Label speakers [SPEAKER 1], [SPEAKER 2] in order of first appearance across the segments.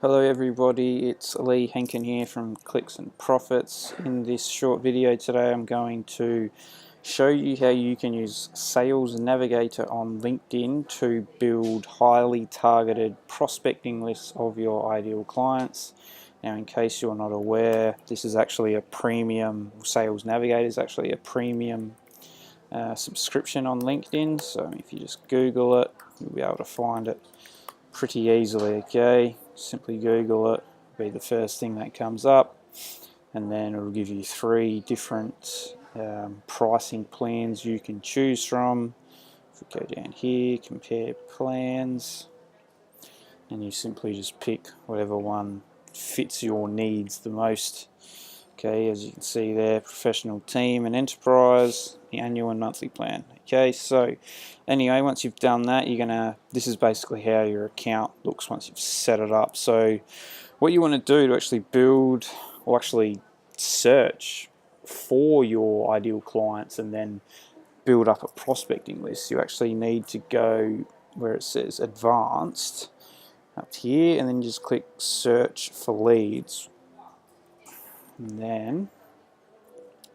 [SPEAKER 1] Hello everybody, it's Lee Henkin here from Clicks and Profits. In this short video today I'm going to show you how you can use Sales Navigator on LinkedIn to build highly targeted prospecting lists of your ideal clients. Now, in case you're not aware, this is actually a premium, Sales Navigator is actually a premium subscription on LinkedIn, so if you just Google it, you'll be able to find it pretty easily. Okay, simply Google it, it'll be the first thing that comes up, and then it'll give you three different pricing plans you can choose from. If we go down here, compare plans, and you simply just pick whatever one fits your needs the most. Okay, as you can see there, professional, team and enterprise, the annual and monthly plan. Okay, so anyway, once you've done that, this is basically how your account looks once you've set it up. So what you want to do to actually build or actually search for your ideal clients and then build up a prospecting list, you actually need to go where it says advanced up here and then just click search for leads. And then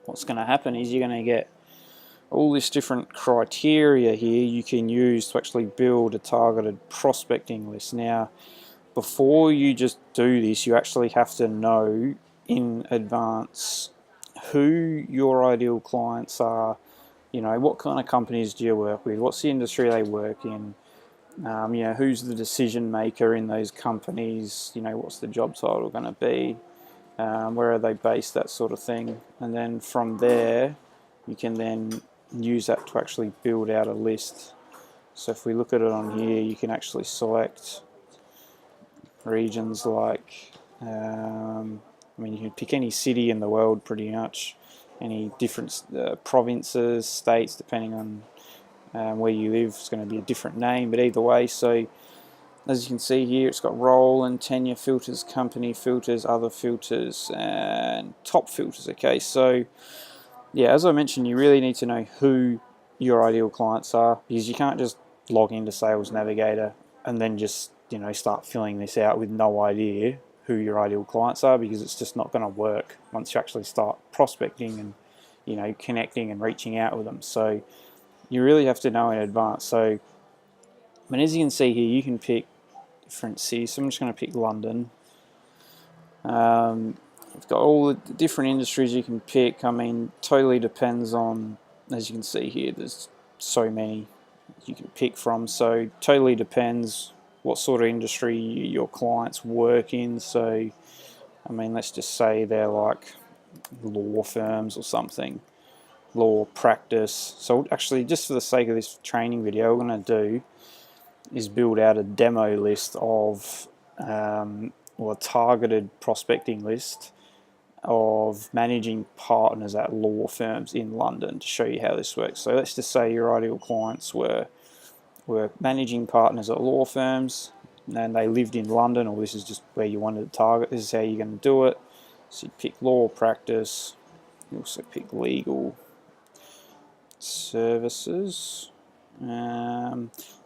[SPEAKER 1] what's going to happen is you're going to get all this different criteria here you can use to actually build a targeted prospecting list. Now, before you just do this, you actually have to know in advance who your ideal clients are. You know, what kind of companies do you work with? What's the industry they work in? Who's the decision maker in those companies? You know, what's the job title going to be? Where are they based, that sort of thing. And then from there you can then use that to actually build out a list. So if we look at it on here, you can actually select regions like you can pick any city in the world pretty much, any different provinces, states, depending on where you live. It's going to be a different name, but either way. So as you can see here, it's got role and tenure filters, company filters, other filters, and top filters. Okay, so yeah, as I mentioned, you really need to know who your ideal clients are, because you can't just log into Sales Navigator and then just start filling this out with no idea who your ideal clients are, because it's just not going to work once you actually start prospecting and connecting and reaching out with them. So you really have to know in advance. So as you can see here, you can pick different cities. So I'm just going to pick London. You've got all the different industries you can pick. I mean, totally depends on, as you can see here, there's so many you can pick from. So totally depends what sort of industry your clients work in. So, I mean, let's just say they're like law firms or something, law practice. So actually, just for the sake of this training video, what we're going to do is build out a demo list of or a targeted prospecting list of managing partners at law firms in London to show you how this works. So let's just say your ideal clients were managing partners at law firms and they lived in London, or this is just where you wanted to target. This is how you're going to do it. So you pick law practice, you also pick legal services.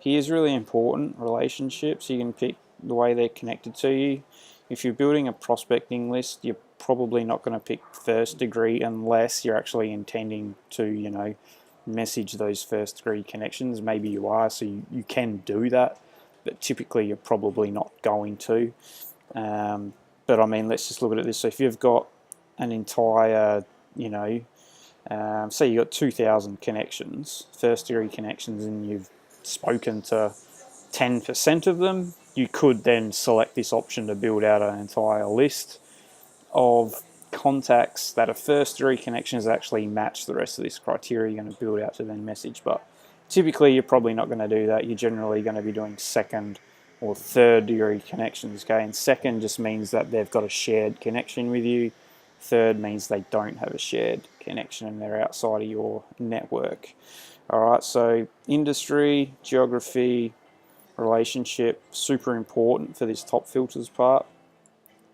[SPEAKER 1] Here's really important, relationships. You can pick the way they're connected to you. If you're building a prospecting list, you're probably not going to pick first degree unless you're actually intending to message those first degree connections. Maybe you are, so you can do that, but typically you're probably not going to. But I mean, let's just look at it this. So if you've got an entire say you got 2,000 connections, first degree connections, and you've spoken to 10% of them, you could then select this option to build out an entire list of contacts that are first degree connections that actually match the rest of this criteria you're going to build out to then message. But typically you're probably not going to do that. You're generally going to be doing second or third degree connections. Okay, and second just means that they've got a shared connection with you. Third means they don't have a shared connection and they're outside of your network. Alright, so industry, geography, relationship, super important for this top filters part.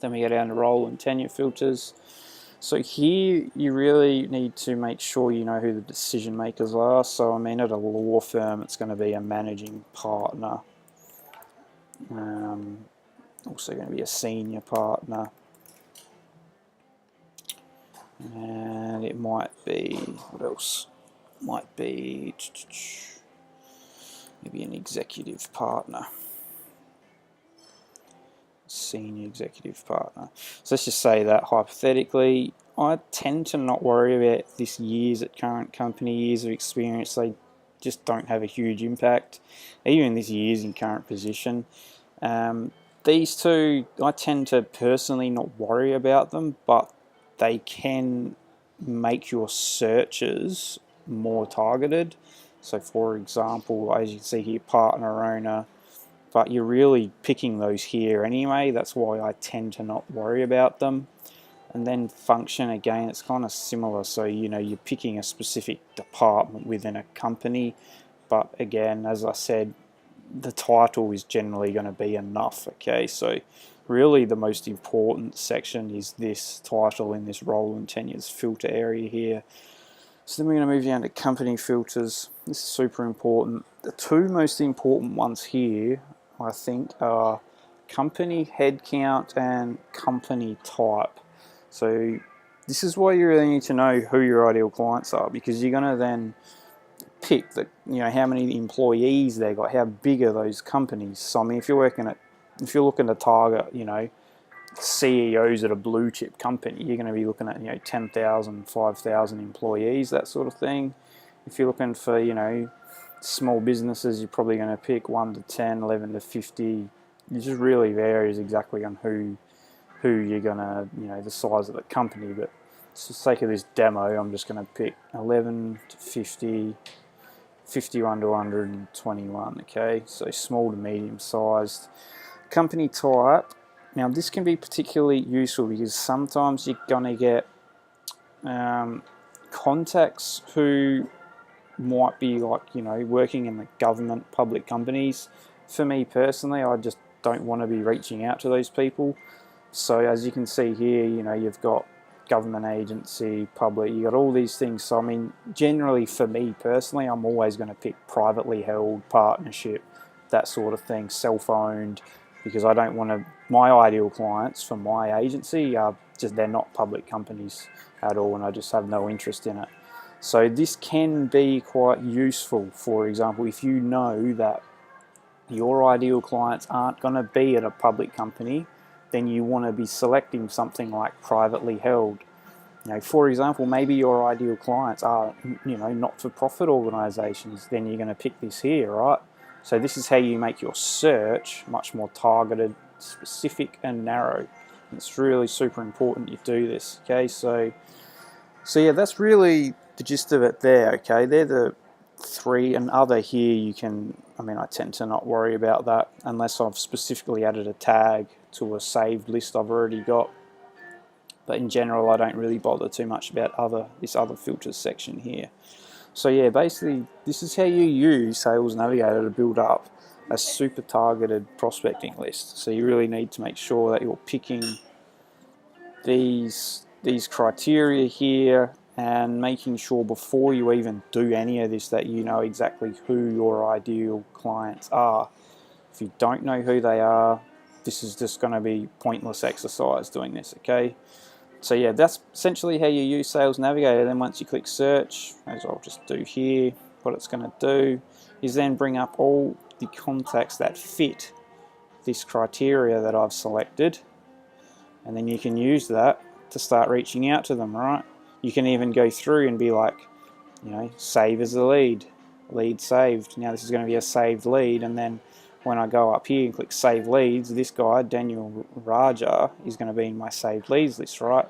[SPEAKER 1] Then we go down to role and tenure filters. So here you really need to make sure you know who the decision makers are. So I mean, at a law firm it's going to be a managing partner. also going to be a senior partner, and it might be, what else? Might be maybe an executive partner, senior executive partner. So let's just say that hypothetically, I tend to not worry about this years at current company, years of experience. They just don't have a huge impact, even this years in current position. These two, I tend to personally not worry about them, but they can make your searches more targeted. So for example, as you can see here, partner, owner, but you're really picking those here anyway. That's why I tend to not worry about them. And then function, again, it's kind of similar. So, you know, you're picking a specific department within a company, but again, as I said, the title is generally going to be enough. Okay, so really the most important section is this title in this role and tenures filter area here. So then we're going to move down to company filters. This is super important. The two most important ones here, I think, are company headcount and company type. So this is why you really need to know who your ideal clients are, because you're going to then pick the, you know, how many employees they got, how big are those companies. So I mean, if you're looking to target, you know, CEOs at a blue chip company, you're going to be looking at, you know, 10,000, 5,000 employees, that sort of thing. If you're looking for, you know, small businesses, you're probably going to pick 1 to 10, 11 to 50. It just really varies exactly on who you're going to, you know, the size of the company. But for the sake of this demo, I'm just going to pick 11 to 50, 51 to 121. Okay, so small to medium sized. Company type. Now this can be particularly useful because sometimes you're going to get contacts who might be like, you know, working in the government, public companies. For me personally, I just don't want to be reaching out to those people. So as you can see here, you know, you've got government agency, public, you got all these things. So I mean, generally for me personally, I'm always going to pick privately held, partnership, that sort of thing, self-owned, because I don't want to, my ideal clients for my agency are just, they're not public companies at all, and I just have no interest in it. So this can be quite useful. For example, if you know that your ideal clients aren't going to be at a public company, then you want to be selecting something like privately held. You know, for example, maybe your ideal clients are, you know, not-for-profit organisations. Then you're going to pick this here, right? So this is how you make your search much more targeted, specific, and narrow. It's really super important you do this. Okay, so yeah, that's really the gist of it there. Okay, they're the three, and other here you can, I mean, I tend to not worry about that unless I've specifically added a tag to a saved list I've already got. But in general, I don't really bother too much about this other filters section here. So yeah, basically this is how you use Sales Navigator to build up a super targeted prospecting list. So you really need to make sure that you're picking these criteria here and making sure before you even do any of this that you know exactly who your ideal clients are. If you don't know who they are, this is just going to be pointless exercise doing this, okay? So yeah, that's essentially how you use Sales Navigator. Then once you click search, as I'll just do here, what it's going to do is then bring up all the contacts that fit this criteria that I've selected, and then you can use that to start reaching out to them, right? You can even go through and be like, you know, save as a lead saved. Now this is going to be a saved lead, and then when I go up here and click save leads, this guy, Daniel Raja, is going to be in my saved leads list, right?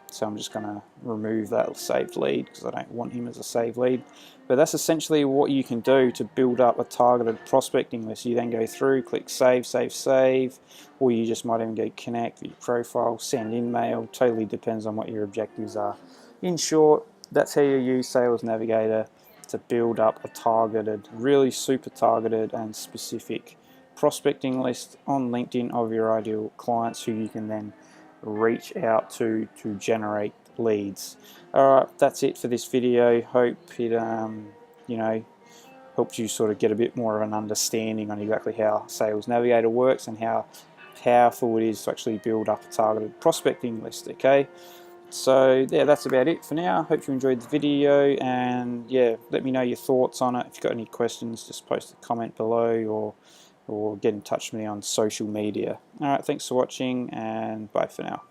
[SPEAKER 1] So I'm just going to remove that saved lead because I don't want him as a saved lead. But that's essentially what you can do to build up a targeted prospecting list. You then go through, click save, save, save, or you just might even go connect, view profile, send in mail. Totally depends on what your objectives are. In short, that's how you use Sales Navigator to build up a targeted, really super targeted and specific prospecting list on LinkedIn of your ideal clients who you can then reach out to generate leads. Alright, that's it for this video. Hope it you know, helps you sort of get a bit more of an understanding on exactly how Sales Navigator works and how powerful it is to actually build up a targeted prospecting list. Okay, so yeah, that's about it for now. Hope you enjoyed the video, and yeah, let me know your thoughts on it. If you've got any questions, just post a comment below, or get in touch with me on social media. Alright, thanks for watching, and bye for now.